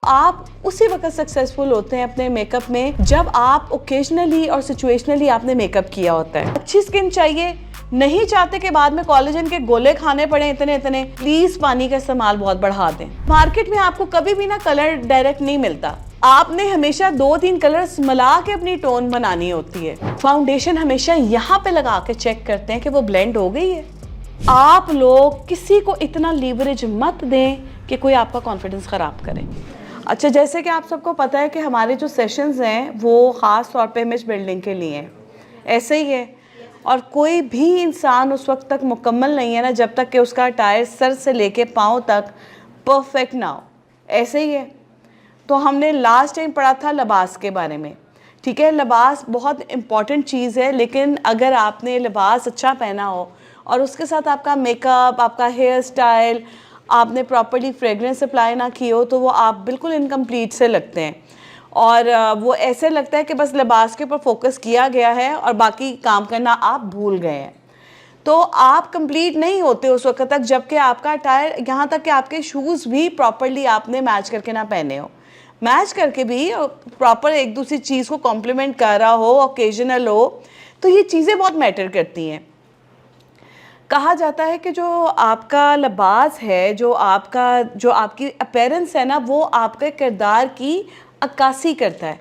آپ اسی وقت سکسیزفل ہوتے ہیں اپنے میک اپ میں جب آپ اوکیجنلی اور سچویشنلی آپ نے میک اپ کیا ہوتا ہے. اچھی سکن چاہیے, نہیں چاہتے کہ بعد میں کولیجن کے گولے کھانے پڑیں اتنے, پلیز پانی کا استعمال بہت بڑھا دیں. مارکیٹ میں آپ کو کبھی بھی نا کلر ڈائریکٹ نہیں ملتا, آپ نے ہمیشہ 2-3 کلرز ملا کے اپنی ٹون بنانی ہوتی ہے. فاؤنڈیشن ہمیشہ یہاں پہ لگا کے چیک کرتے ہیں کہ وہ بلینڈ ہو گئی ہے. آپ لوگ کسی کو اتنا لیوریج مت دیں کہ کوئی آپ کا کانفیڈنس خراب کرے. اچھا, جیسے کہ آپ سب کو پتہ ہے کہ ہمارے جو سیشنز ہیں وہ خاص طور پہ امیج بلڈنگ کے لیے ہیں. ایسے ہی ہے, اور کوئی بھی انسان اس وقت تک مکمل نہیں ہے نا جب تک کہ اس کا اٹائر سر سے لے کے پاؤں تک پرفیکٹ نہ ہو. ایسے ہی ہے. تو ہم نے لاسٹ ٹائم پڑھا تھا لباس کے بارے میں. ٹھیک ہے, لباس بہت امپورٹنٹ چیز ہے, لیکن اگر آپ نے لباس اچھا پہنا ہو اور اس کے ساتھ آپ کا میک اپ, آپ کا ہیئر سٹائل, آپ نے پراپرلی فریگرنس اپلائی نہ کی ہو تو وہ آپ بالکل انکمپلیٹ سے لگتے ہیں, اور وہ ایسے لگتا ہے کہ بس لباس کے اوپر فوکس کیا گیا ہے اور باقی کام کرنا آپ بھول گئے ہیں. تو آپ کمپلیٹ نہیں ہوتے اس وقت تک جب کہ آپ کا اٹائر, یہاں تک کہ آپ کے شوز بھی پراپرلی آپ نے میچ کر کے نہ پہنے ہو. میچ کر کے بھی پراپر ایک دوسری چیز کو کمپلیمنٹ کر رہا ہو, اوکیجنل ہو, تو یہ چیزیں بہت میٹر کرتی ہیں. کہا جاتا ہے کہ جو آپ کا لباس ہے, جو آپ کی اپیرنس ہے نا, وہ آپ کے کردار کی عکاسی کرتا ہے.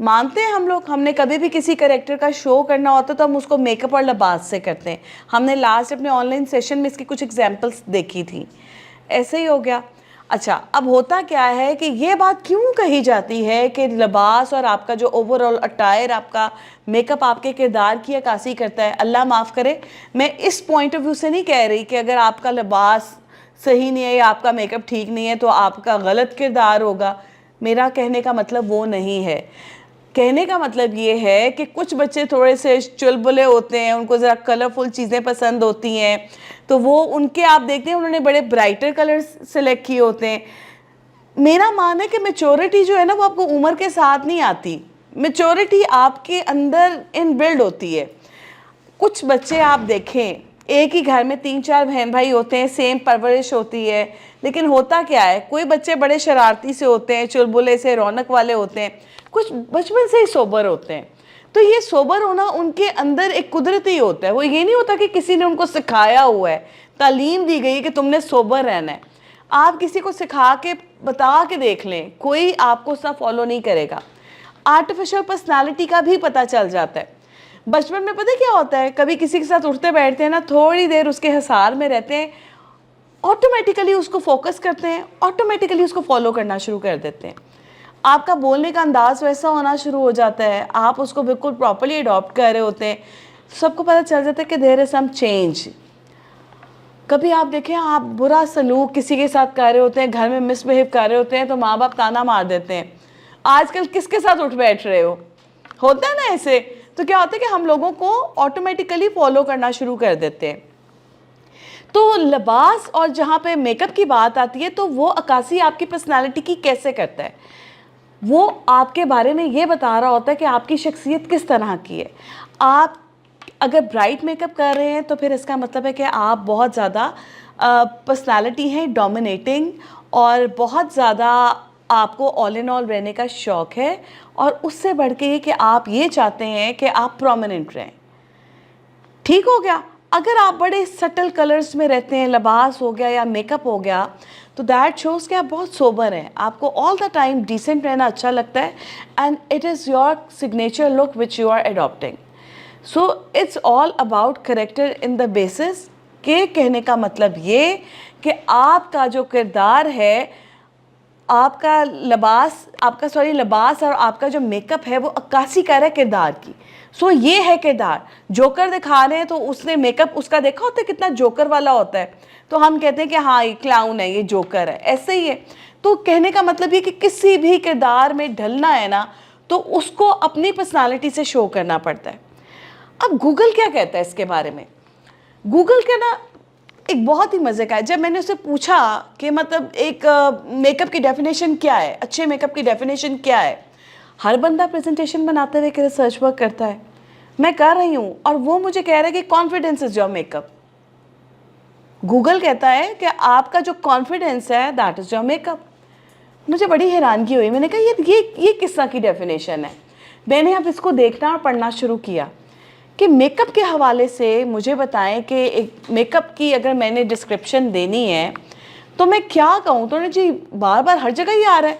مانتے ہیں ہم نے کبھی بھی کسی کریکٹر کا شو کرنا ہوتا تو ہم اس کو میک اپ اور لباس سے کرتے ہیں. ہم نے لاسٹ اپنے آن لائن سیشن میں اس کی کچھ ایگزامپلس دیکھی تھی. ایسے ہی ہو گیا. اچھا, اب ہوتا کیا ہے کہ یہ بات کیوں کہی جاتی ہے کہ لباس اور آپ کا جو اوور آل اٹائر, آپ کا میک اپ آپ کے کردار کی عکاسی کرتا ہے. اللہ معاف کرے, میں اس پوائنٹ آف ویو سے نہیں کہہ رہی کہ اگر آپ کا لباس صحیح نہیں ہے یا آپ کا میک اپ ٹھیک نہیں ہے تو آپ کا غلط کردار ہوگا. میرا کہنے کا مطلب وہ نہیں ہے. کہنے کا مطلب یہ ہے کہ کچھ بچے تھوڑے سے چلبلے ہوتے ہیں, ان کو ذرا کلرفل چیزیں پسند ہوتی ہیں, تو وہ ان کے آپ دیکھتے ہیں انہوں نے بڑے برائٹر کلرز سلیکٹ کیے ہوتے ہیں. میرا مان ہے کہ میچورٹی جو ہے نا وہ آپ کو عمر کے ساتھ نہیں آتی. میچورٹی آپ کے اندر ان بلڈ ہوتی ہے. کچھ بچے آپ دیکھیں, ایک ہی گھر میں 3-4 بہن بھائی ہوتے ہیں, سیم پرورش ہوتی ہے, لیکن ہوتا کیا ہے, کوئی بچے بڑے شرارتی سے ہوتے ہیں, چلبلے سے, رونق والے ہوتے ہیں, کچھ بچپن سے ہی سوبر ہوتے ہیں. تو یہ سوبر ہونا ان کے اندر ایک قدرتی ہوتا ہے. وہ یہ نہیں ہوتا کہ کسی نے ان کو سکھایا ہوا ہے, تعلیم دی گئی کہ تم نے سوبر رہنا ہے. آپ کسی کو سکھا کے بتا کے دیکھ لیں, کوئی آپ کو سب فالو نہیں کرے گا. آرٹیفیشل پرسنالٹی کا بھی پتہ چل جاتا ہے. بچپن میں پتہ کیا ہوتا ہے, کبھی کسی کے ساتھ اٹھتے بیٹھتے ہیں نا, تھوڑی دیر اس کے حصار میں رہتے ہیں, آٹومیٹیکلی اس کو فوکس کرتے ہیں, آٹومیٹیکلی اس کو فالو کرنا شروع کر دیتے ہیں. آپ کا بولنے کا انداز ویسا ہونا شروع ہو جاتا ہے, آپ اس کو بالکل پراپرلی اڈاپٹ کر رہے ہوتے ہیں, سب کو پتہ چل جاتا ہے کہ دیر از سم چینج. کبھی آپ دیکھیں, آپ برا سلوک کسی کے ساتھ کر رہے ہوتے ہیں, گھر میں مس بہیو کر رہے ہوتے ہیں, تو ماں باپ تانا مار دیتے ہیں, آج کل کس کے ساتھ اٹھ بیٹھ رہے ہو. ہوتا ہے نا ایسے. تو کیا ہوتا ہے کہ ہم لوگوں کو آٹومیٹیکلی فالو کرنا شروع کر دیتے ہیں. تو لباس اور جہاں پہ میک اپ کی بات آتی ہے تو وہ عکاسی آپ کی پرسنالٹی کی کیسے کرتا ہے, وہ آپ کے بارے میں یہ بتا رہا ہوتا ہے کہ آپ کی شخصیت کس طرح کی ہے. آپ اگر برائٹ میک اپ کر رہے ہیں تو پھر اس کا مطلب ہے کہ آپ بہت زیادہ پرسنالٹی ہیں, ڈومینیٹنگ, اور بہت زیادہ آپ کو آل ان آل رہنے کا شوق ہے, اور اس سے بڑھ کے یہ کہ آپ یہ چاہتے ہیں کہ آپ پرومیننٹ رہیں. ٹھیک ہو گیا. اگر آپ بڑے سٹل کلرز میں رہتے ہیں, لباس ہو گیا یا میک اپ ہو گیا, تو دیٹ شوز کہ آپ بہت سوبر ہیں, آپ کو آل دا ٹائم ڈیسنٹ رہنا اچھا لگتا ہے, and it is your signature look which you are adapting. So it's all about character in the basis. کہ کہنے کا مطلب یہ کہ آپ کا جو کردار ہے, آپ کا لباس اور آپ کا جو میک اپ ہے وہ عکاسی کر رہا ہے کردار کی. سو یہ ہے کردار. جوکر دکھا رہے ہیں تو اس نے میک اپ اس کا دیکھا ہوتا ہے کتنا جوکر والا ہوتا ہے, تو ہم کہتے ہیں کہ ہاں یہ کلاؤن ہے, یہ جوکر ہے. ایسے ہی ہے. تو کہنے کا مطلب یہ کہ کسی بھی کردار میں ڈھلنا ہے نا, تو اس کو اپنی پرسنالٹی سے شو کرنا پڑتا ہے. اب گوگل کیا کہتا ہے اس کے بارے میں؟ گوگل کا نا ایک بہت ہی مزے کا ہے. جب میں نے اسے پوچھا کہ مطلب ایک میک اپ کی ڈیفینیشن کیا ہے, اچھے میک اپ کی ڈیفینیشن کیا ہے, ہر بندہ پریزنٹیشن بناتے ہوئے کہ ریسرچ ورک کرتا ہے, میں کر رہی ہوں, اور وہ مجھے کہہ رہا ہے کہ confidence is your make up. Google کہتا ہے کہ آپ کا جو کانفیڈنس ہے that is your make up. مجھے بڑی حیرانگی ہوئی. میں نے کہا یہ کس طرح کی ڈیفینیشن ہے. میں نے اب اس کو دیکھنا اور پڑھنا شروع کیا کہ میک اپ کے حوالے سے مجھے بتائیں کہ ایک میک اپ کی اگر میں نے ڈسکرپشن دینی ہے تو میں کیا کہوں. تو نے جی بار بار ہر جگہ ہی آ رہا ہے,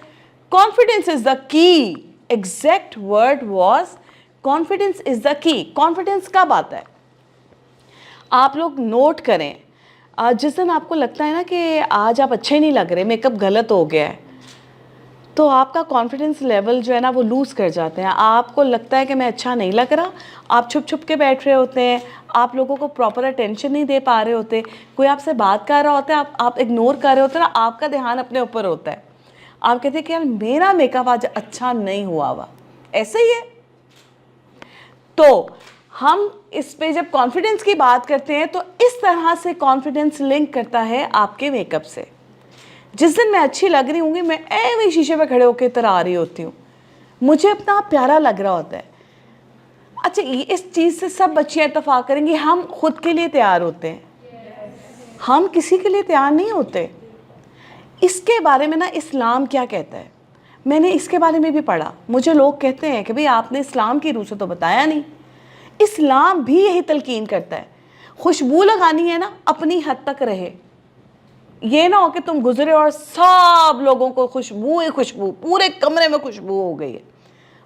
کانفیڈنس از دا کی. ایگزیکٹ ورڈ واز کانفیڈنس از دا کی. کانفیڈنس کب آتا ہے؟ آپ لوگ نوٹ کریں, جس دن آپ کو لگتا ہے نا کہ آج آپ اچھے نہیں لگ رہے, میک اپ غلط ہو گیا ہے, تو آپ کا کانفیڈنس لیول جو ہے نا وہ لوز کر جاتے ہیں. آپ کو لگتا ہے کہ میں اچھا نہیں لگ رہا, آپ چھپ چھپ کے بیٹھ رہے ہوتے ہیں, آپ لوگوں کو پراپر اٹینشن نہیں دے پا رہے ہوتے, کوئی آپ سے بات کر رہا ہوتا ہے آپ اگنور کر رہے ہوتے ہیں نا, آپ کا دھیان اپنے اوپر ہوتا ہے. آپ کہتے ہیں کہ یار میرا میک اپ آج اچھا نہیں ہوا ہوا. ایسے ہی ہے. تو ہم اس پہ جب کانفیڈنس کی بات کرتے ہیں تو اس طرح سے کانفیڈنس لنک کرتا ہے آپ کے میک اپ سے. جس دن میں اچھی لگ رہی ہوں گی, میں ایویں شیشے پہ کھڑے ہو کے اترا رہی ہوتی ہوں, مجھے اپنا پیارا لگ رہا ہوتا ہے. اچھا, اس چیز سے سب بچیاں اتفاق کریں گی, ہم خود کے لیے تیار ہوتے ہیں, ہم کسی کے لیے تیار نہیں ہوتے. اس کے بارے میں نا اسلام کیا کہتا ہے, میں نے اس کے بارے میں بھی پڑھا. مجھے لوگ کہتے ہیں کہ بھئی آپ نے اسلام کی روح سے تو بتایا نہیں. اسلام بھی یہی تلقین کرتا ہے, خوشبو لگانی ہے نا اپنی حد تک رہے. یہ نہ ہو کہ تم گزرے اور سب لوگوں کو خوشبو ہی خوشبو, پورے کمرے میں خوشبو ہو گئی ہے.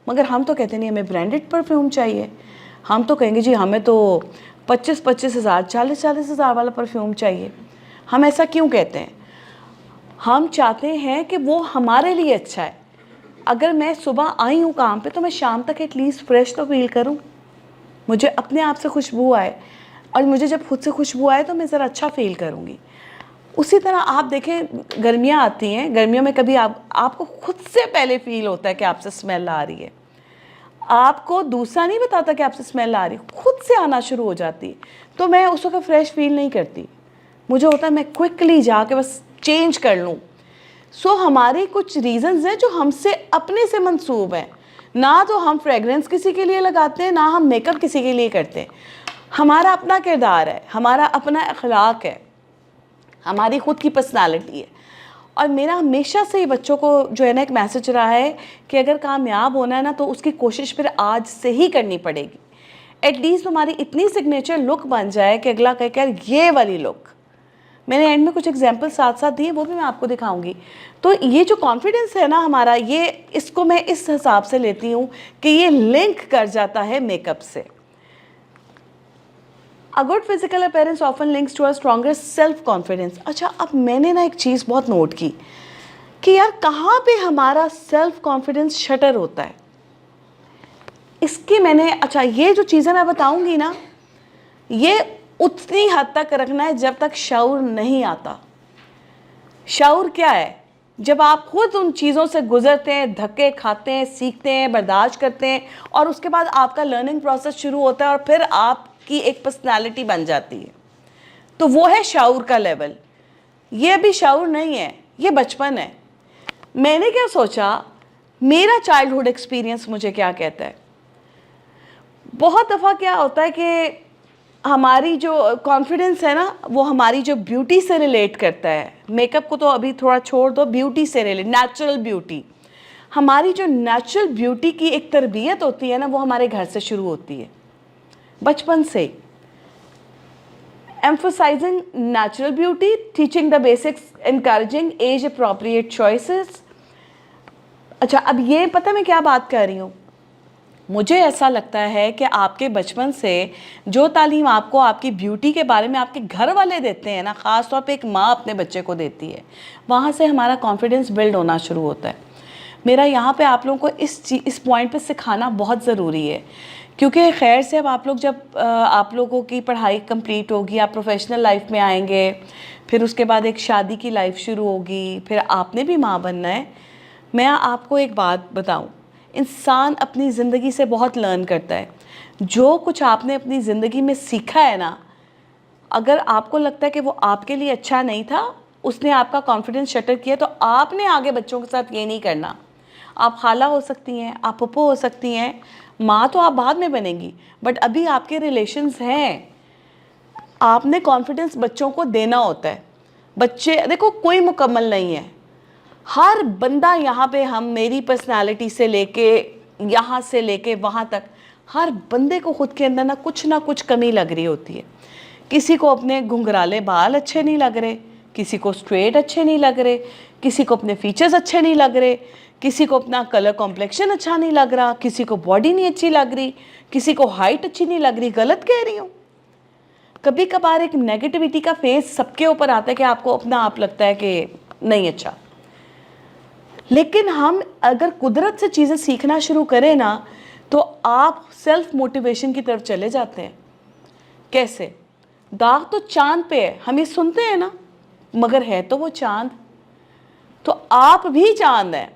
مگر ہم تو کہتے نہیں, ہمیں برانڈڈ پرفیوم چاہیے. ہم تو کہیں گے جی ہمیں تو 25,000 40,000 والا پرفیوم چاہیے. ہم ایسا کیوں کہتے ہیں؟ ہم چاہتے ہیں کہ وہ ہمارے لیے اچھا ہے. اگر میں صبح آئی ہوں کام پہ تو میں شام تک ایٹ لیسٹ فریش تو فیل کروں, مجھے اپنے آپ سے خوشبو آئے, اور مجھے جب خود سے خوشبو آئے تو میں ذرا اچھا فیل کروں گی. اسی طرح آپ دیکھیں گرمیاں آتی ہیں, گرمیوں میں کبھی آپ کو خود سے پہلے فیل ہوتا ہے کہ آپ سے اسمیل آ رہی ہے. آپ کو دوسرا نہیں بتاتا کہ آپ سے اسمیل آ رہی, خود سے آنا شروع ہو جاتی ہے. تو میں اس وقت فریش فیل نہیں کرتی, مجھے ہوتا ہے میں کوئکلی جا کے بس چینج کر لوں. سو ہمارے کچھ ریزنز ہیں جو ہم سے اپنے سے منسوب ہیں. نہ تو ہم فریگرنس کسی کے لیے لگاتے ہیں, نہ ہم میک اپ کسی کے لیے کرتے ہیں. ہمارا اپنا کردار ہے, ہمارا اپنا اخلاق ہے, ہماری خود کی پرسنالٹی ہے. اور میرا ہمیشہ سے ہی بچوں کو جو ہے نا ایک میسج رہا ہے کہ اگر کامیاب ہونا ہے نا تو اس کی کوشش پھر آج سے ہی کرنی پڑے گی. ایٹ لیسٹ ہماری اتنی سگنیچر لک بن جائے کہ اگلا کہے کہ یہ والی لک. میں نے اینڈ میں کچھ ایگزامپل ساتھ ساتھ دیے, وہ بھی میں آپ کو دکھاؤں گی. تو یہ جو کانفیڈنس ہے نا ہمارا, یہ اس کو میں اس حساب سے لیتی ہوں کہ یہ لنک کر جاتا ہے میک اپ سے. A good physical appearance often links to a stronger self-confidence. اچھا, اب میں نے نا ایک چیز بہت نوٹ کی کہ یار کہاں پہ ہمارا سیلف کانفیڈنس شٹر ہوتا ہے. اس کی میں نے, اچھا یہ جو چیزیں میں بتاؤں گی نا, یہ اتنی حد تک رکھنا ہے جب تک شعور نہیں آتا. شعور کیا ہے؟ جب آپ خود ان چیزوں سے گزرتے ہیں, دھکے کھاتے ہیں, سیکھتے ہیں, برداشت کرتے ہیں, اور اس کے بعد آپ کا لرننگ پروسیس شروع ہوتا ہے اور پھر آپ کی ایک پرسنالٹی بن جاتی ہے. تو وہ ہے شعور کا لیول. یہ ابھی شعور نہیں ہے, یہ بچپن ہے. میں نے کیا سوچا, میرا چائلڈہڈ ایکسپیرینس مجھے کیا کہتا ہے. بہت دفعہ کیا ہوتا ہے کہ ہماری جو کانفیڈنس ہے نا وہ ہماری جو بیوٹی سے ریلیٹ کرتا ہے. میک اپ کو تو ابھی تھوڑا چھوڑ دو, بیوٹی سے ریلیٹ, نیچرل بیوٹی. ہماری جو نیچرل بیوٹی کی ایک تربیت ہوتی ہے نا وہ ہمارے گھر سے شروع ہوتی ہے, بچپن سے. emphasizing natural beauty, teaching the basics, encouraging age appropriate choices. اچھا, اب یہ پتہ میں کیا بات کر رہی ہوں. مجھے ایسا لگتا ہے کہ آپ کے بچپن سے جو تعلیم آپ کو آپ کی بیوٹی کے بارے میں آپ کے گھر والے دیتے ہیں نا, خاص طور پہ ایک ماں اپنے بچے کو دیتی ہے, وہاں سے ہمارا کانفیڈنس بلڈ ہونا شروع ہوتا ہے. میرا یہاں پہ آپ لوگوں کو اس پوائنٹ پہ سکھانا بہت ضروری ہے, کیونکہ خیر سے اب آپ لوگ جب آپ لوگوں کی پڑھائی کمپلیٹ ہوگی, آپ پروفیشنل لائف میں آئیں گے, پھر اس کے بعد ایک شادی کی لائف شروع ہوگی, پھر آپ نے بھی ماں بننا ہے. میں آپ کو ایک بات بتاؤں, انسان اپنی زندگی سے بہت لرن کرتا ہے. جو کچھ آپ نے اپنی زندگی میں سیکھا ہے نا, اگر آپ کو لگتا ہے کہ وہ آپ کے لیے اچھا نہیں تھا, اس نے آپ کا کانفیڈنس شٹر کیا, تو آپ نے آگے بچوں کے ساتھ یہ نہیں کرنا. آپ خالہ ہو سکتی ہیں, آپ پھپھو ہو سکتی ہیں, ماں تو آپ بعد میں بنیں گی, بٹ ابھی آپ کے ریلیشنز ہیں. آپ نے کانفیڈنس بچوں کو دینا ہوتا ہے. بچے دیکھو کوئی مکمل نہیں ہے, ہر بندہ یہاں پہ ہم میری پرسنالٹی سے لے کے یہاں سے لے کے وہاں تک ہر بندے کو خود کے اندر نہ کچھ کمی لگ رہی ہوتی ہے. کسی کو اپنے گھنگرالے بال اچھے نہیں لگ رہے, کسی کو اسٹریٹ اچھے نہیں لگ رہے, کسی کو اپنے فیچرز اچھے نہیں لگ رہے, کسی کو اپنا کلر کمپلیکشن اچھا نہیں لگ رہا, کسی کو باڈی نہیں اچھی لگ رہی, کسی کو ہائٹ اچھی نہیں لگ رہی. غلط کہہ رہی ہوں؟ کبھی کبھار ایک نیگیٹیوٹی کا فیس سب کے اوپر آتا ہے کہ آپ کو اپنا آپ لگتا ہے کہ نہیں اچھا. لیکن ہم اگر قدرت سے چیزیں سیکھنا شروع کریں نا تو آپ سیلف موٹیویشن کی طرف چلے جاتے ہیں. کیسے؟ داغ تو چاند پہ ہے, ہم یہ سنتے ہیں نا, مگر ہے تو وہ چاند. تو آپ بھی چاند ہیں.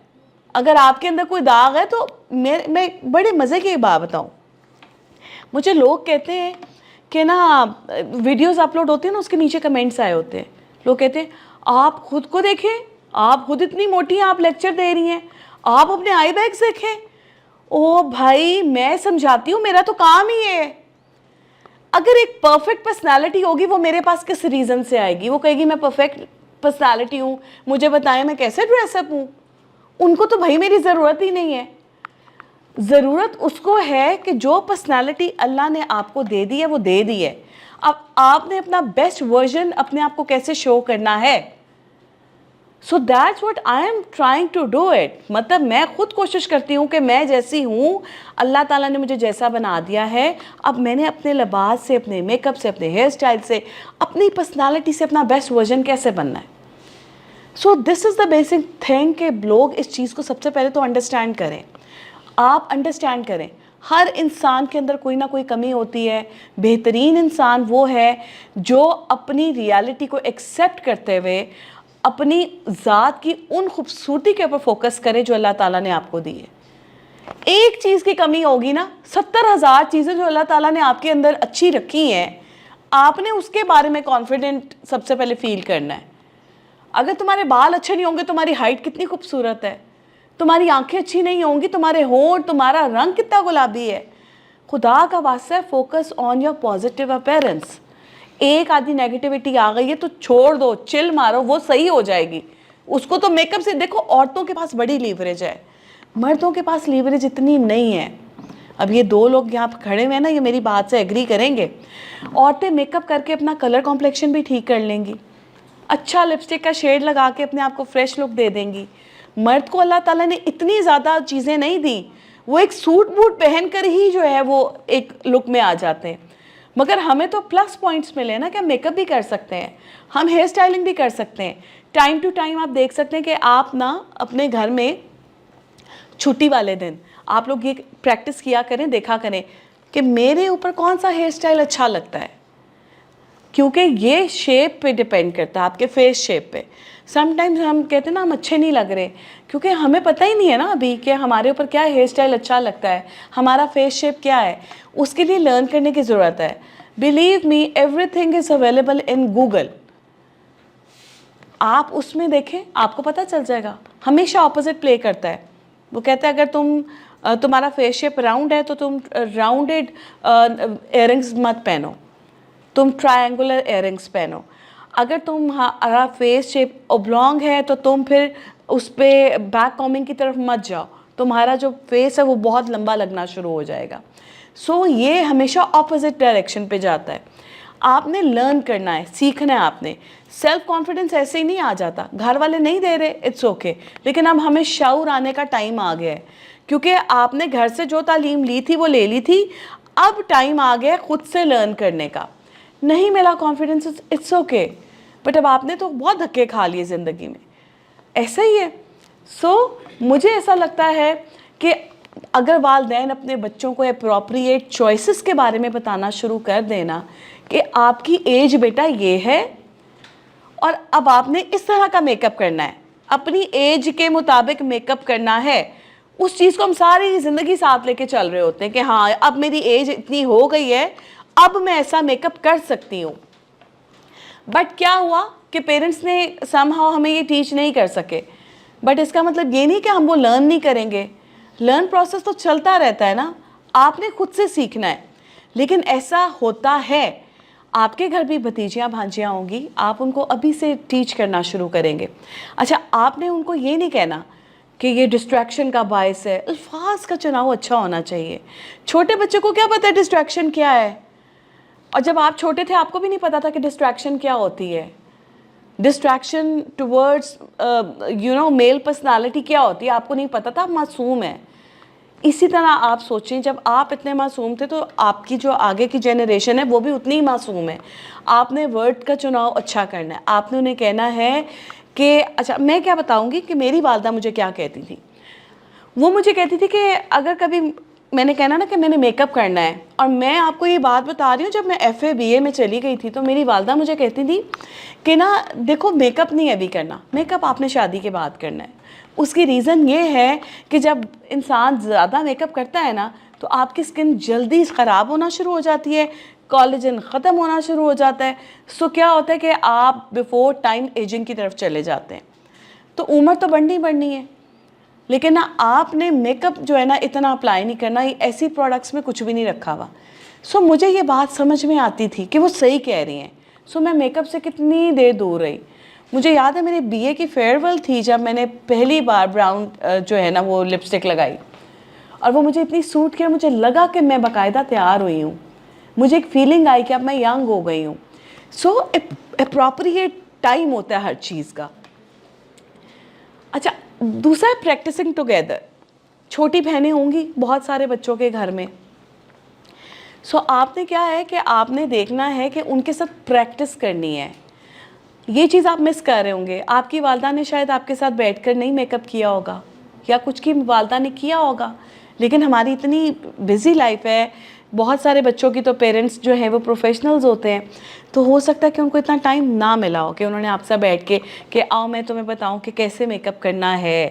اگر آپ کے اندر کوئی داغ ہے تو میں بڑے مزے کی بات بتاؤں, مجھے لوگ کہتے ہیں کہ نا ویڈیوز اپلوڈ ہوتی ہیں نا اس کے نیچے کمنٹس آئے ہوتے ہیں, لوگ کہتے ہیں آپ خود کو دیکھیں, آپ خود اتنی موٹی ہیں, آپ لیکچر دے رہی ہیں, آپ اپنے آئی بیگز دیکھیں. او بھائی میں سمجھاتی ہوں, میرا تو کام ہی ہے. اگر ایک پرفیکٹ پرسنالٹی ہوگی وہ میرے پاس کس ریزن سے آئے گی؟ وہ کہے گی میں پرفیکٹ پرسنالٹی ہوں, مجھے بتائیں میں کیسے ڈریس اپ ہوں. ان کو تو بھائی میری ضرورت ہی نہیں ہے. ضرورت اس کو ہے کہ جو پرسنالٹی اللہ نے آپ کو دے دی ہے وہ دے دی ہے. اب آپ نے اپنا بیسٹ ورژن اپنے آپ کو کیسے شو کرنا ہے. So that's what I am trying to do it. مطلب میں خود کوشش کرتی ہوں کہ میں جیسی ہوں, اللہ تعالیٰ نے مجھے جیسا بنا دیا ہے, اب میں نے اپنے لباس سے, اپنے میک اپ سے, اپنے ہیئر اسٹائل سے, اپنی پرسنالٹی سے اپنا بیسٹ ورژن کیسے بننا ہے. سو this is the basic thing کہ لوگ اس چیز کو سب سے پہلے تو انڈرسٹینڈ کریں. آپ انڈرسٹینڈ کریں ہر انسان کے اندر کوئی نہ کوئی کمی ہوتی ہے. بہترین انسان وہ ہے جو اپنی ریالٹی کو ایکسیپٹ کرتے ہوئے اپنی ذات کی ان خوبصورتی کے اوپر فوکس کرے جو اللہ تعالیٰ نے آپ کو دی ہے. ایک چیز کی کمی ہوگی نا, 70,000 چیزیں جو اللہ تعالیٰ نے آپ کے اندر اچھی رکھی ہیں, آپ نے اس کے بارے میں کانفیڈنٹ سب سے پہلے فیل کرنا ہے. اگر تمہارے بال اچھے نہیں ہوں گے, تمہاری ہائٹ کتنی خوبصورت ہے, تمہاری آنکھیں اچھی نہیں ہوں گی, تمہارے ہونٹ, تمہارا رنگ کتنا گلابی ہے. خدا کا واسطہ ہے, focus on your positive appearance. ایک آدھی نیگیٹیوٹی آ گئی ہے تو چھوڑ دو, چل مارو, وہ صحیح ہو جائے گی. اس کو تو میک اپ سے دیکھو, عورتوں کے پاس بڑی لیوریج ہے, مردوں کے پاس لیوریج اتنی نہیں ہے. اب یہ دو لوگ یہاں کھڑے ہوئے ہیں نا, یہ میری بات سے ایگری کریں گے. عورتیں میک اپ کر کے اپنا کلر کمپلیکشن بھی ٹھیک کر لیں گی, اچھا لپسٹک کا شیڈ لگا کے اپنے آپ کو فریش لک دے دیں گی. مرد کو اللہ تعالیٰ نے اتنی زیادہ چیزیں نہیں دیں, وہ ایک سوٹ بوٹ پہن کر ہی جو ہے وہ ایک لک میں آ جاتے ہیں. مگر ہمیں تو پلس پوائنٹس ملے نا کہ ہم میک اپ بھی کر سکتے ہیں, ہم ہیئر اسٹائلنگ بھی کر سکتے ہیں. ٹائم ٹو ٹائم آپ دیکھ سکتے ہیں کہ آپ نا اپنے گھر میں چھٹی والے دن آپ لوگ یہ پریکٹس کیا کریں, دیکھا کریں کہ میرے اوپر کون سا ہیئر اسٹائل اچھا لگتا ہے, کیونکہ یہ شیپ پہ ڈیپینڈ کرتا ہے, آپ کے فیس شیپ پہ. سم ٹائمز ہم کہتے ہیں نا ہم اچھے نہیں لگ رہے, کیونکہ ہمیں پتہ ہی نہیں ہے نا ابھی کہ ہمارے اوپر کیا ہیئر اسٹائل اچھا لگتا ہے, ہمارا فیس شیپ کیا ہے. اس کے لیے لرن کرنے کی ضرورت ہے. Believe me, every thing is available in Google. آپ اس میں دیکھیں, آپ کو پتہ چل جائے گا. ہمیشہ اپوزٹ پلے کرتا ہے. وہ کہتا ہے اگر تمہارا فیس شیپ راؤنڈ ہے تو تم راؤنڈڈ ایئر رنگس مت پہنو, تم ٹرائنگولر ایئر رنگس پہنو. اگر تمہارا فیس شیپ اوبلونگ ہے تو تم پھر اس پہ بیک کامنگ کی طرف مت جاؤ, تمہارا جو فیس ہے وہ بہت لمبا لگنا شروع ہو جائے گا. سو یہ ہمیشہ اپوزٹ ڈائریکشن پہ جاتا ہے. آپ نے لرن کرنا ہے, سیکھنا ہے. آپ نے سیلف کانفیڈنس ایسے ہی نہیں آ جاتا, گھر والے نہیں دے رہے, اٹس اوکے, لیکن اب ہمیں شعور آنے کا ٹائم آ گیا ہے, کیونکہ آپ نے گھر سے جو تعلیم لی تھی وہ لے لی تھی, اب ٹائم آ گیا خود سے لرن کرنے کا. نہیں ملا کانفیڈنس, اٹس اوکے, بٹ اب آپ نے تو بہت دھکے کھا لیے زندگی میں, ایسا ہی ہے. سو مجھے ایسا لگتا ہے کہ اگر والدین اپنے بچوں کو اپروپریٹ چوائسز کے بارے میں بتانا شروع کر دینا کہ آپ کی ایج بیٹا یہ ہے اور اب آپ نے اس طرح کا میک اپ کرنا ہے, اپنی ایج کے مطابق میک اپ کرنا ہے, اس چیز کو ہم ساری زندگی ساتھ لے کے چل رہے ہوتے ہیں کہ ہاں اب میری ایج اتنی ہو گئی ہے, اب میں ایسا میک اپ کر سکتی ہوں. بٹ کیا ہوا کہ پیرنٹس نے سم ہاؤ ہمیں یہ ٹیچ نہیں کر سکے. بٹ اس کا مطلب یہ نہیں کہ ہم وہ لرن نہیں کریں گے, لرن پروسیس تو چلتا رہتا ہے نا, آپ نے خود سے سیکھنا ہے. لیکن ایسا ہوتا ہے, آپ کے گھر بھی بھتیجیاں بھانجیاں ہوں گی, آپ ان کو ابھی سے ٹیچ کرنا شروع کریں گے. اچھا, آپ نے ان کو یہ نہیں کہنا کہ یہ ڈسٹریکشن کا باعث ہے. الفاظ کا چناؤ اچھا ہونا چاہیے. چھوٹے بچے کو کیا پتہ ہے ڈسٹریکشن کیا ہے, اور جب آپ چھوٹے تھے آپ کو بھی نہیں پتا تھا کہ ڈسٹریکشن کیا ہوتی ہے. ڈسٹریکشن ٹورڈز میل پرسنالٹی کیا ہوتی ہے آپ کو نہیں پتا تھا, آپ معصوم ہیں. اسی طرح آپ سوچیں, جب آپ اتنے معصوم تھے تو آپ کی جو آگے کی جنریشن ہے وہ بھی اتنی ہی معصوم ہے. آپ نے ورڈ کا چناؤ اچھا کرنا ہے. آپ نے انہیں کہنا ہے کہ اچھا, میں کیا بتاؤں گی کہ میری والدہ مجھے کیا کہتی تھی. وہ مجھے کہتی تھی کہ اگر کبھی میں نے کہنا نا کہ میں نے میک اپ کرنا ہے, اور میں آپ کو یہ بات بتا رہی ہوں جب میں ایف اے بی اے میں چلی گئی تھی تو میری والدہ مجھے کہتی تھی کہ نا دیکھو میک اپ نہیں ابھی کرنا, میک اپ آپ نے شادی کے بعد کرنا ہے. اس کی ریزن یہ ہے کہ جب انسان زیادہ میک اپ کرتا ہے نا تو آپ کی سکن جلدی خراب ہونا شروع ہو جاتی ہے, کولیجن ختم ہونا شروع ہو جاتا ہے. سو کیا ہوتا ہے کہ آپ بیفور ٹائم ایجنگ کی طرف چلے جاتے ہیں. تو عمر تو بڑھنی ہے, لیکن نا آپ نے میک اپ جو ہے نا اتنا اپلائی نہیں کرنا. ایسی پروڈکٹس میں کچھ بھی نہیں رکھا ہوا. سو مجھے یہ بات سمجھ میں آتی تھی کہ وہ صحیح کہہ رہی ہیں. سو میں میک اپ سے کتنی دیر دور رہی. مجھے یاد ہے میرے بی اے کی فیئر ویل تھی جب میں نے پہلی بار براؤن جو ہے نا وہ لپسٹک لگائی, اور وہ مجھے اتنی سوٹ کیا, مجھے لگا کہ میں باقاعدہ تیار ہوئی ہوں. مجھے ایک فیلنگ آئی کہ اب میں ینگ ہو گئی ہوں. سو اپروپریٹ ٹائم ہوتا ہے ہر چیز کا. اچھا, دوسرا ہے پریکٹسنگ ٹوگیدر. چھوٹی بہنیں ہوں گی بہت سارے بچوں کے گھر میں. سو آپ نے کیا ہے کہ آپ نے دیکھنا ہے کہ ان کے ساتھ پریکٹس کرنی ہے. یہ چیز آپ مس کر رہے ہوں گے. آپ کی والدہ نے شاید آپ کے ساتھ بیٹھ کر نہیں میک اپ کیا ہوگا, یا کچھ کی والدہ نے کیا ہوگا, لیکن ہماری اتنی بزی لائف ہے. بہت سارے بچوں کی تو پیرنٹس جو ہیں وہ پروفیشنلز ہوتے ہیں, تو ہو سکتا ہے کہ ان کو اتنا ٹائم نہ ملا ہو کہ انہوں نے آپ سے بیٹھ کے کہ آؤ میں تمہیں بتاؤں کہ کیسے میک اپ کرنا ہے,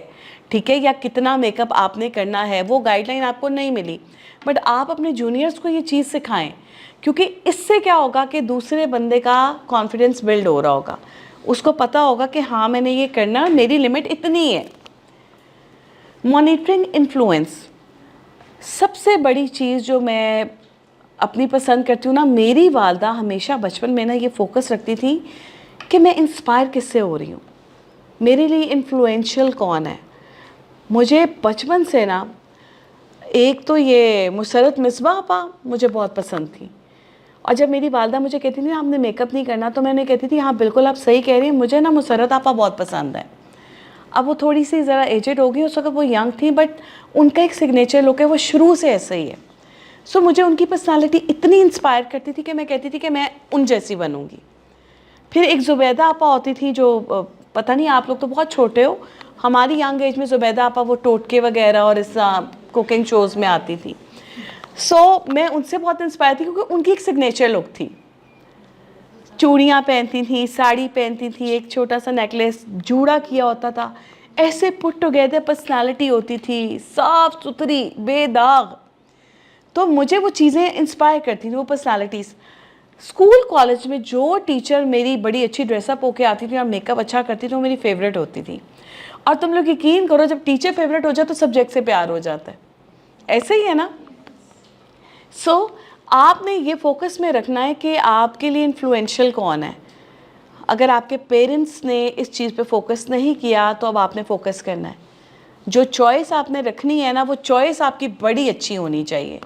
ٹھیک ہے, یا کتنا میک اپ آپ نے کرنا ہے. وہ گائیڈ لائن آپ کو نہیں ملی, بٹ آپ اپنے جونیئرس کو یہ چیز سکھائیں, کیونکہ اس سے کیا ہوگا کہ دوسرے بندے کا کانفیڈنس بلڈ ہو رہا ہوگا. اس کو پتا ہوگا کہ ہاں میں نے یہ کرنا, میری لمٹ اتنی ہے. مانیٹرنگ انفلوئنس, سب سے بڑی چیز جو میں اپنی پسند کرتی ہوں نا, میری والدہ ہمیشہ بچپن میں نا یہ فوکس رکھتی تھی کہ میں انسپائر کس سے ہو رہی ہوں, میرے لیے انفلوئنشل کون ہے. مجھے بچپن سے نا ایک تو یہ مسرت مصباح آپا مجھے بہت پسند تھی, اور جب میری والدہ مجھے کہتی تھی نا ہم نے میک اپ نہیں کرنا, تو میں نے کہتی تھی ہاں بالکل آپ صحیح کہہ رہی ہیں, مجھے نا مسرت آپا بہت پسند ہے. اب وہ تھوڑی سی ذرا ایجڈ ہو گئی, اس وقت وہ ینگ تھیں, بٹ ان کا ایک سگنیچر لک ہے, وہ شروع سے ایسا ہی ہے. سو مجھے ان کی پرسنالٹی اتنی انسپائر کرتی تھی کہ میں کہتی تھی کہ میں ان جیسی بنوں گی. پھر ایک زبیدہ آپا ہوتی تھی جو پتہ نہیں آپ لوگ تو بہت چھوٹے ہو, ہماری ینگ ایج میں زبیدہ آپا وہ ٹوٹکے وغیرہ اور اس کوکنگ شوز میں آتی تھی. سو میں ان سے بہت انسپائر تھی کیونکہ ان کی ایک سگنیچر لک تھی. چوڑیاں پہنتی تھیں, ساڑی پہنتی تھی, ایک چھوٹا سا نیکلیس جوڑا کیا ہوتا تھا, ایسے پٹ ٹوگیدر پرسنالٹی ہوتی تھی, صاف ستھری بے داغ. تو مجھے وہ چیزیں انسپائر کرتی تھیں, وہ پرسنالٹیز. اسکول کالج میں جو ٹیچر میری بڑی اچھی ڈریس اپ ہو کے آتی تھی اور میک اپ اچھا کرتی تھی وہ میری فیوریٹ ہوتی تھی. اور تم لوگ یقین کرو جب ٹیچر فیوریٹ ہو جائے تو سبجیکٹ سے پیار ہو جاتا ہے, ایسے ہی ہے نا. سو آپ نے یہ فوکس میں رکھنا ہے کہ آپ کے لیے انفلوئنشل کون ہے. اگر آپ کے پیرنٹس نے اس چیز پہ فوکس نہیں کیا تو اب آپ نے فوکس کرنا ہے. جو چوائس آپ نے رکھنی ہے نا وہ چوائس آپ کی بڑی اچھی ہونی چاہیے.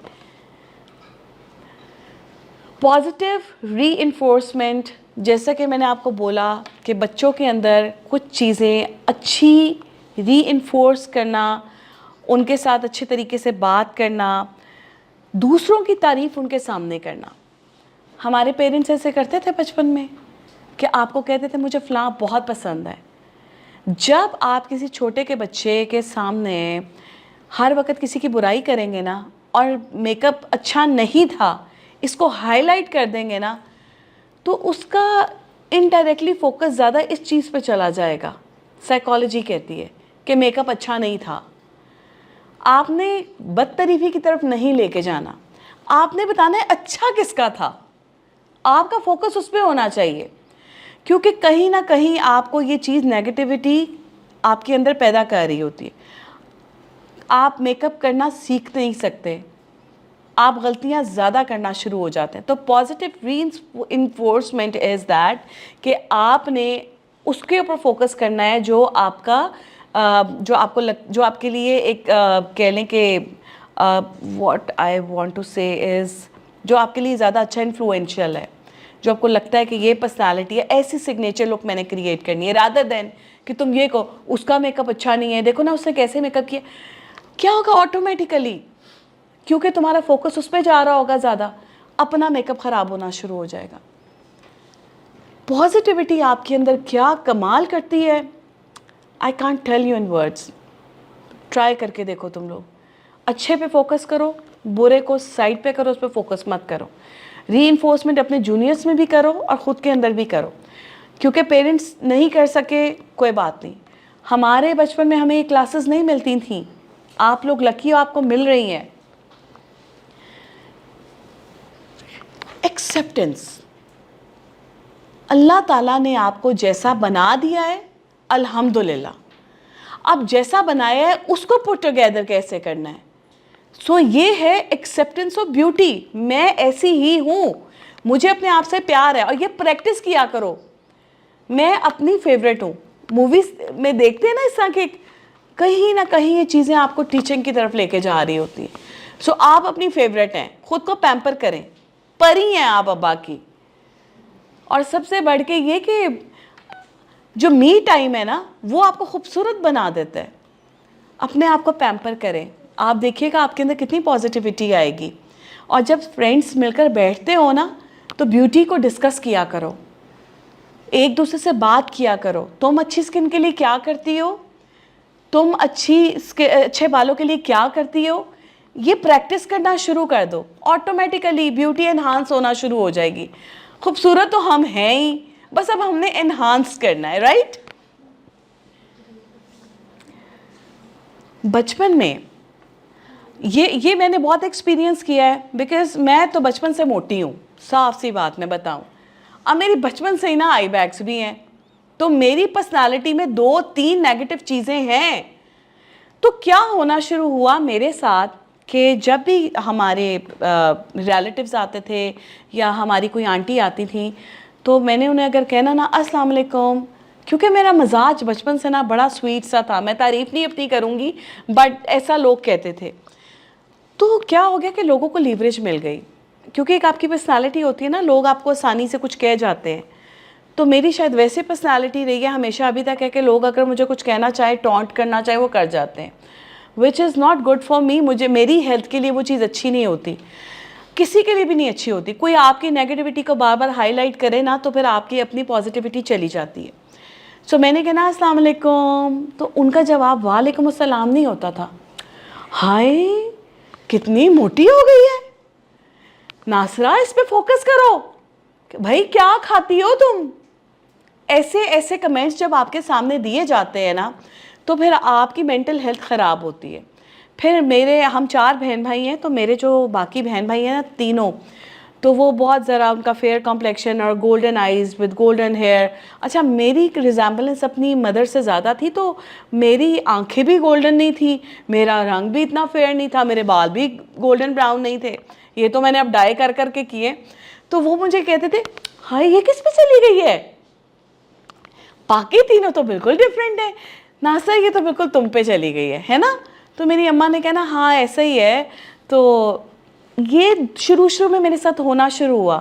پازیٹیو ری انفورسمنٹ, جیسا کہ میں نے آپ کو بولا کہ بچوں کے اندر کچھ چیزیں اچھی ری انفورس کرنا, ان کے ساتھ اچھے طریقے سے بات کرنا, دوسروں کی تعریف ان کے سامنے کرنا. ہمارے پیرنٹس ایسے کرتے تھے بچپن میں کہ آپ کو کہتے تھے مجھے فلاں بہت پسند ہے. جب آپ کسی چھوٹے کے بچے کے سامنے ہر وقت کسی کی برائی کریں گے نا, اور میک اپ اچھا نہیں تھا اس کو ہائی لائٹ کر دیں گے نا, تو اس کا انڈائریکٹلی فوکس زیادہ اس چیز پہ چلا جائے گا. سائیکالوجی کہتی ہے کہ میک اپ اچھا نہیں تھا. آپ نے بدتریفی کی طرف نہیں لے کے جانا, آپ نے بتانا ہے اچھا کس کا تھا. آپ کا فوکس اس پہ ہونا چاہیے, کیونکہ کہیں نہ کہیں آپ کو یہ چیز نیگیٹیوٹی آپ کے اندر پیدا کر رہی ہوتی ہے. آپ میک اپ کرنا سیکھ نہیں سکتے, آپ غلطیاں زیادہ کرنا شروع ہو جاتے ہیں. تو positive reinforcement is that کہ آپ نے اس کے اوپر فوکس کرنا ہے جو آپ کا جو آپ کے لیے ایک کہہ لیں کہ واٹ آئی وانٹ ٹو سے از جو آپ کے لیے زیادہ اچھا انفلوئنشیل ہے, جو آپ کو لگتا ہے کہ یہ پرسنالٹی ہے, ایسی سگنیچر لک میں نے کریٹ کرنی ہے, رادر دین کہ تم یہ کہو اس کا میک اپ اچھا نہیں ہے, دیکھو نا اس نے کیسے میک اپ کیا. کیا ہوگا آٹومیٹیکلی, کیونکہ تمہارا فوکس اس پہ جا رہا ہوگا زیادہ, اپنا میک اپ خراب ہونا شروع ہو جائے گا. پازیٹیوٹی آپ کے اندر کیا کمال کرتی ہے, I can't tell you in words. Try کر کے دیکھو تم لوگ. اچھے پہ فوکس کرو, برے کو سائڈ پہ کرو, اس پہ فوکس مت کرو. ری انفورسمنٹ اپنے جونیئرس میں بھی کرو اور خود کے اندر بھی کرو, کیونکہ پیرنٹس نہیں کر سکے کوئی بات نہیں. ہمارے بچپن میں ہمیں یہ کلاسز نہیں ملتی تھیں, آپ لوگ لکی ہو آپ کو مل رہی ہیں. ایکسیپٹنس, اللہ تعالیٰ نے آپ کو جیسا بنا دیا ہے الحمدللہ, اب جیسا بنایا ہے اس کو پٹ ٹوگیدر کیسے کرنا ہے. سو یہ ہے ایکسیپٹنس آف بیوٹی, میں ایسی ہی ہوں, مجھے اپنے آپ سے پیار ہے. اور یہ پریکٹس کیا کرو, میں اپنی فیوریٹ ہوں. موویز میں دیکھتے ہیں نا اس طرح کہ کہیں نہ کہیں یہ چیزیں آپ کو ٹیچنگ کی طرف لے کے جا رہی ہوتی ہیں. سو آپ اپنی فیوریٹ ہیں, خود کو پیمپر کریں, پری ہیں آپ ابا کی. اور سب سے بڑھ کے یہ کہ جو می ٹائم ہے نا وہ آپ کو خوبصورت بنا دیتا ہے. اپنے آپ کو پیمپر کریں, آپ دیکھیے گا آپ کے اندر کتنی پازیٹیوٹی آئے گی. اور جب فرینڈس مل کر بیٹھتے ہو نا تو بیوٹی کو ڈسکس کیا کرو, ایک دوسرے سے بات کیا کرو. تم اچھی سکن کے لیے کیا کرتی ہو, تم اچھے بالوں کے لیے کیا کرتی ہو, یہ پریکٹس کرنا شروع کر دو. آٹومیٹیکلی بیوٹی انہانس ہونا شروع ہو جائے گی. خوبصورت تو ہم ہیں ہی, بس اب ہم نے انہانس کرنا ہے, رائٹ. بچپن میں یہ میں نے بہت ایکسپیرینس کیا ہے, بیکاز میں تو بچپن سے موٹی ہوں, صاف سی بات میں بتاؤں. اب میری بچپن سے ہی نا آئی بیگس بھی ہیں, تو میری پرسنالٹی میں 2-3 نیگیٹو چیزیں ہیں. تو کیا ہونا شروع ہوا میرے ساتھ کہ جب بھی ہمارے ریلیٹیوز آتے تھے یا ہماری کوئی آنٹی آتی تھیں, تو میں نے انہیں اگر کہنا نا السلام علیکم, کیونکہ میرا مزاج بچپن سے نا بڑا سویٹ سا تھا, میں تعریف نہیں اپنی کروں گی بٹ ایسا لوگ کہتے تھے. تو کیا ہو گیا کہ لوگوں کو لیوریج مل گئی, کیونکہ ایک آپ کی پرسنالٹی ہوتی ہے نا, لوگ آپ کو آسانی سے کچھ کہہ جاتے ہیں. تو میری شاید ویسے پرسنالٹی رہی ہے ہمیشہ ابھی تک ہے کہ لوگ اگر مجھے کچھ کہنا چاہے, ٹونٹ کرنا چاہے, وہ کر جاتے ہیں, which is not good for me. میری ہیلتھ کے لیے وہ چیز اچھی نہیں ہوتی, کسی کے لیے بھی نہیں اچھی ہوتی. کوئی آپ کی نیگیٹیوٹی کو بار بار ہائی لائٹ کرے نا تو پھر آپ کی اپنی پازیٹیوٹی چلی جاتی ہے. سو میں نے کہنا السلام علیکم, تو ان کا جواب وعلیکم السلام نہیں ہوتا تھا. ہائے کتنی موٹی ہو گئی ہے ناصرہ, اس پہ فوکس کرو, بھائی کیا کھاتی ہو تم. ایسے کمنٹس جب آپ کے سامنے دیے جاتے ہیں نا تو پھر آپ کی مینٹل ہیلتھ خراب ہوتی ہے. پھر ہم 4 بہن بھائی ہیں, تو میرے جو باقی بہن بھائی ہیں نا تینوں, تو وہ بہت ذرا ان کا فیئر کمپلیکشن اور golden eyes with golden hair. اچھا میری ریزیمبلنس اپنی مدر سے زیادہ تھی, تو میری آنکھیں بھی گولڈن نہیں تھیں, میرا رنگ بھی اتنا فیئر نہیں تھا, میرے بال بھی گولڈن براؤن نہیں تھے. یہ تو میں نے اب ڈائی کر کے کیے. تو وہ مجھے کہتے تھے ہائے یہ کس پہ چلی گئی ہے, باقی تینوں تو بالکل ڈفرینٹ ہے, ناصر یہ تو بالکل تم پہ چلی گئی ہے نا. تو میری اماں نے کہنا ہاں ایسا ہی ہے. تو یہ شروع میں میرے ساتھ ہونا شروع ہوا.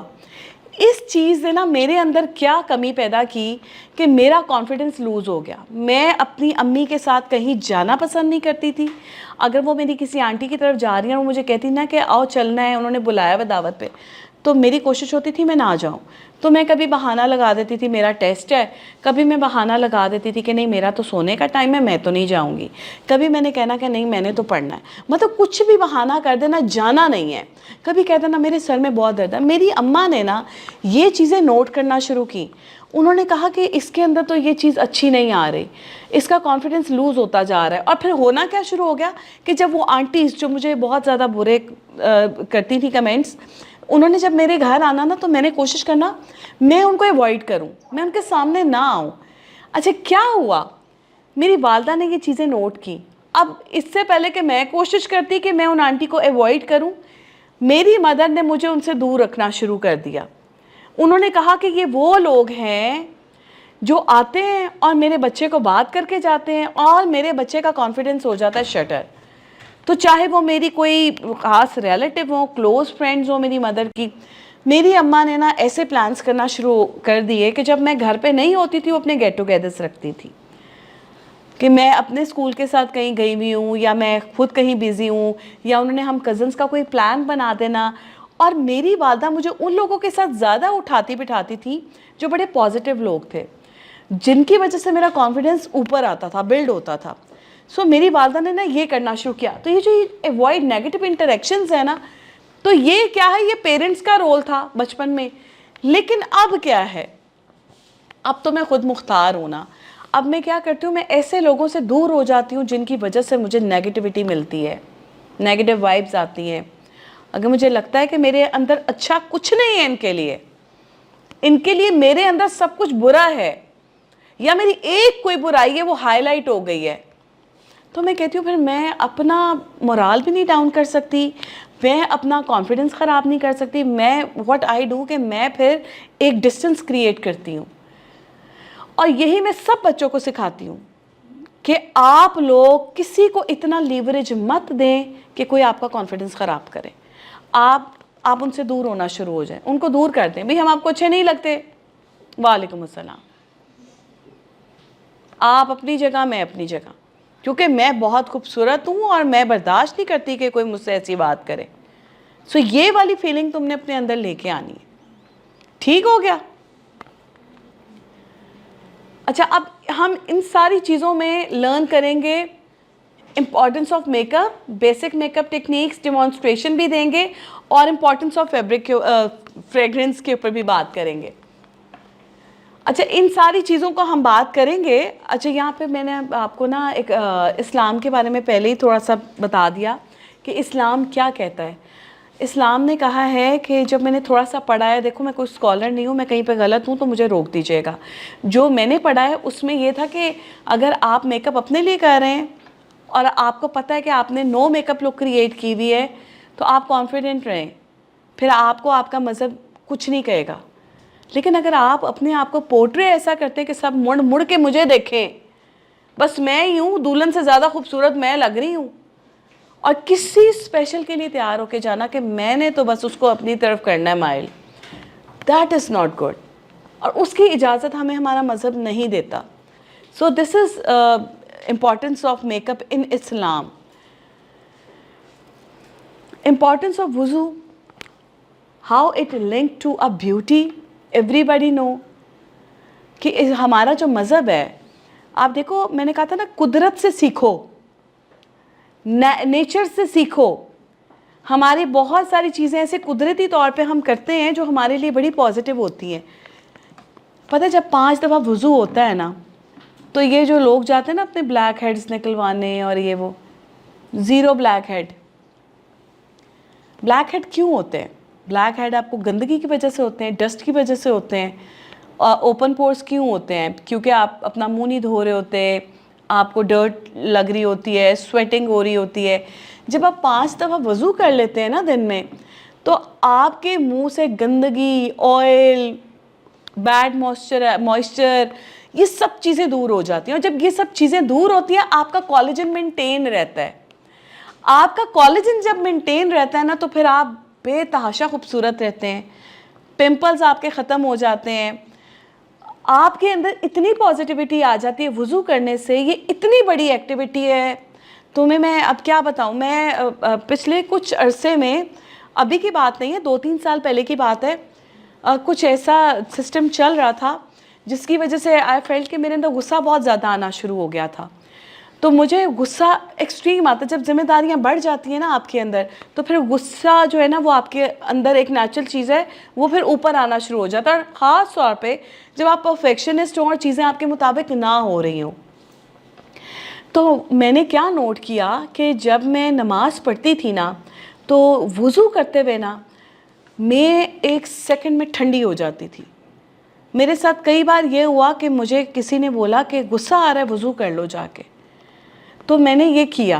اس چیز نے نا میرے اندر کیا کمی پیدا کی کہ میرا کانفیڈنس لوز ہو گیا. میں اپنی امی کے ساتھ کہیں جانا پسند نہیں کرتی تھی. اگر وہ میری کسی آنٹی کی طرف جا رہی ہیں اور مجھے کہتی نا کہ آؤ چلنا ہے, انہوں نے بلایا ہوا دعوت پہ, تو میری کوشش ہوتی تھی میں نہ جاؤں. تو میں کبھی بہانہ لگا دیتی تھی میرا ٹیسٹ ہے, کبھی میں بہانہ لگا دیتی تھی کہ نہیں میرا تو سونے کا ٹائم ہے, میں تو نہیں جاؤں گی. کبھی میں نے کہنا کہ نہیں میں نے تو پڑھنا ہے, مطلب کچھ بھی بہانہ کر دینا, جانا نہیں ہے. کبھی کہہ دینا میرے سر میں بہت درد ہے. میری اماں نے نا یہ چیزیں نوٹ کرنا شروع کی. انہوں نے کہا کہ اس کے اندر تو یہ چیز اچھی نہیں آ رہی, اس کا کانفیڈنس لوز ہوتا جا رہا ہے. اور پھر ہونا کیا شروع ہو گیا کہ جب وہ آنٹیز جو مجھے بہت زیادہ برے کرتی تھی کمنٹس, انہوں نے جب میرے گھر آنا نا تو میں نے کوشش کرنا میں ان کو ایوائڈ کروں, میں ان کے سامنے نہ آؤں. اچھا کیا ہوا, میری والدہ نے یہ چیزیں نوٹ کی. اب اس سے پہلے کہ میں کوشش کرتی کہ میں ان آنٹی کو ایوائڈ کروں, میری مدر نے مجھے ان سے دور رکھنا شروع کر دیا. انہوں نے کہا کہ یہ وہ لوگ ہیں جو آتے ہیں اور میرے بچے کو بات کر کے جاتے ہیں اور میرے بچے کا کانفیڈنس ہو جاتا ہے شٹر. تو چاہے وہ میری کوئی خاص ریلیٹیو ہو, کلوز فرینڈز ہو میری مدر کی. میری اماں نے نا ایسے پلانس کرنا شروع کر دیے کہ جب میں گھر پہ نہیں ہوتی تھی وہ اپنے گیٹ ٹوگیدرس رکھتی تھی کہ میں اپنے اسکول کے ساتھ کہیں گئی ہوئی ہوں یا میں خود کہیں بیزی ہوں, یا انہوں نے ہم کزنس کا کوئی پلان بنا دینا. اور میری والدہ مجھے ان لوگوں کے ساتھ زیادہ اٹھاتی بٹھاتی تھی جو بڑے پازیٹیو لوگ تھے, جن کی وجہ سے میرا کانفیڈنس اوپر آتا تھا, بلڈ ہوتا تھا. سو میری والدہ نے نا یہ کرنا شروع کیا. تو یہ جو اوائڈ نیگیٹو انٹریکشنز ہیں نا, تو یہ کیا ہے, یہ پیرنٹس کا رول تھا بچپن میں. لیکن اب کیا ہے, اب تو میں خود مختار ہوں نا. اب میں کیا کرتی ہوں, میں ایسے لوگوں سے دور ہو جاتی ہوں جن کی وجہ سے مجھے نیگیٹیوٹی ملتی ہے, نیگیٹیو وائبز آتی ہیں. اگر مجھے لگتا ہے کہ میرے اندر اچھا کچھ نہیں ہے ان کے لیے میرے اندر سب کچھ برا ہے, یا میری ایک کوئی برائی ہے وہ ہائی لائٹ ہو گئی ہے, تو میں کہتی ہوں پھر میں اپنا مورال بھی نہیں ڈاؤن کر سکتی, میں اپنا کانفیڈنس خراب نہیں کر سکتی. میں واٹ آئی ڈو کہ میں پھر ایک ڈسٹنس کریٹ کرتی ہوں. اور یہی میں سب بچوں کو سکھاتی ہوں کہ آپ لوگ کسی کو اتنا لیوریج مت دیں کہ کوئی آپ کا کانفیڈنس خراب کرے. آپ ان سے دور ہونا شروع ہو جائیں, ان کو دور کر دیں. بھئی ہم آپ کو اچھے نہیں لگتے, وعلیکم السلام, آپ اپنی جگہ میں اپنی جگہ, کیونکہ میں بہت خوبصورت ہوں اور میں برداشت نہیں کرتی کہ کوئی مجھ سے ایسی بات کرے. سو یہ والی فیلنگ تم نے اپنے اندر لے کے آنی ہے. ٹھیک ہو گیا؟ اچھا, اب ہم ان ساری چیزوں میں لرن کریں گے importance of make up, basic make up techniques, demonstration بھی دیں گے, اور امپورٹنس آف فیبرک فریگرنس کے اوپر بھی بات کریں گے. اچھا, ان ساری چیزوں کو ہم بات کریں گے. اچھا, یہاں پہ میں نے آپ کو نا ایک اسلام کے بارے میں پہلے ہی تھوڑا سا بتا دیا کہ اسلام کیا کہتا ہے. اسلام نے کہا ہے کہ جب میں نے تھوڑا سا پڑھا ہے, دیکھو میں کوئی اسکالر نہیں ہوں, میں کہیں پہ غلط ہوں تو مجھے روک دیجیے گا. جو میں نے پڑھا ہے اس میں یہ تھا کہ اگر آپ میک اپ اپنے لیے کر رہے ہیں اور آپ کو پتہ ہے کہ آپ نے نو میک اپ لک کریٹ کی ہوئی ہے, تو آپ کانفیڈنٹ رہیں, پھر آپ کو آپ کا مذہب کچھ نہیں کہے گا. لیکن اگر آپ اپنے آپ کو پورٹری ایسا کرتے ہیں کہ سب مڑ مڑ کے مجھے دیکھیں, بس میں ہی ہوں, دلہن سے زیادہ خوبصورت میں لگ رہی ہوں, اور کسی اسپیشل کے لیے تیار ہو کے جانا کہ میں نے تو بس اس کو اپنی طرف کرنا ہے مائل, دیٹ از ناٹ گڈ, اور اس کی اجازت ہمیں ہمارا مذہب نہیں دیتا. So this is importance of make up in Islam. Importance of wuzu, how it link to a beauty, everybody know کہ ہمارا جو مذہب ہے, آپ دیکھو میں نے کہا تھا نا قدرت سے سیکھو, نیچر سے سیکھو. ہماری بہت ساری چیزیں ایسے قدرتی طور پہ ہم کرتے ہیں جو ہمارے لیے بڑی پازیٹیو ہوتی ہیں. پتہ جب 5 دفعہ وضو ہوتا ہے نا, تو یہ جو لوگ جاتے ہیں نا اپنے بلیک ہیڈز نکلوانے اور یہ وہ, 0 بلیک ہیڈ. بلیک ہیڈ کیوں ہوتے ہیں؟ بلیک ہیڈ آپ کو گندگی کی وجہ سے ہوتے ہیں, ڈسٹ کی وجہ سے ہوتے ہیں. اوپن پورس کیوں ہوتے ہیں؟ کیونکہ آپ اپنا منہ نہیں دھو رہے ہوتے, آپ کو ڈرٹ لگ رہی ہوتی ہے, سویٹنگ ہو رہی ہوتی ہے. جب آپ 5 دفعہ وضو کر لیتے ہیں نا دن میں, تو آپ کے منہ سے گندگی, آئل, بیڈ موئسچر, یہ سب چیزیں دور ہو جاتی ہیں. اور جب یہ سب چیزیں دور ہوتی ہیں, آپ کا کولیجن مینٹین رہتا ہے. آپ کا کولیجن جب مینٹین رہتا ہے نا, تو پھر آپ بے تحاشا خوبصورت رہتے ہیں. پمپلز آپ کے ختم ہو جاتے ہیں, آپ کے اندر اتنی پازیٹیوٹی آ جاتی ہے وضو کرنے سے. یہ اتنی بڑی ایکٹیویٹی ہے, تمہیں میں اب کیا بتاؤں. میں پچھلے کچھ عرصے میں, ابھی کی بات نہیں ہے, 2-3 سال پہلے کی بات ہے, کچھ ایسا سسٹم چل رہا تھا جس کی وجہ سے آئی فیلٹ کہ میرے اندر غصہ بہت زیادہ آنا شروع ہو گیا تھا. تو مجھے غصہ ایکسٹریم آتا ہے. جب ذمہ داریاں بڑھ جاتی ہیں نا آپ کے اندر, تو پھر غصہ جو ہے نا وہ آپ کے اندر ایک نیچرل چیز ہے, وہ پھر اوپر آنا شروع ہو جاتا ہے. اور خاص طور پہ جب آپ پرفیکشنسٹ ہوں اور چیزیں آپ کے مطابق نہ ہو رہی ہوں. تو میں نے کیا نوٹ کیا کہ جب میں نماز پڑھتی تھی نا, تو وضو کرتے ہوئے نا میں 1 سیکنڈ میں ٹھنڈی ہو جاتی تھی. میرے ساتھ کئی بار یہ ہوا کہ مجھے کسی نے بولا کہ غصہ آ رہا ہے وضو کر لو جا کے, تو میں نے یہ کیا.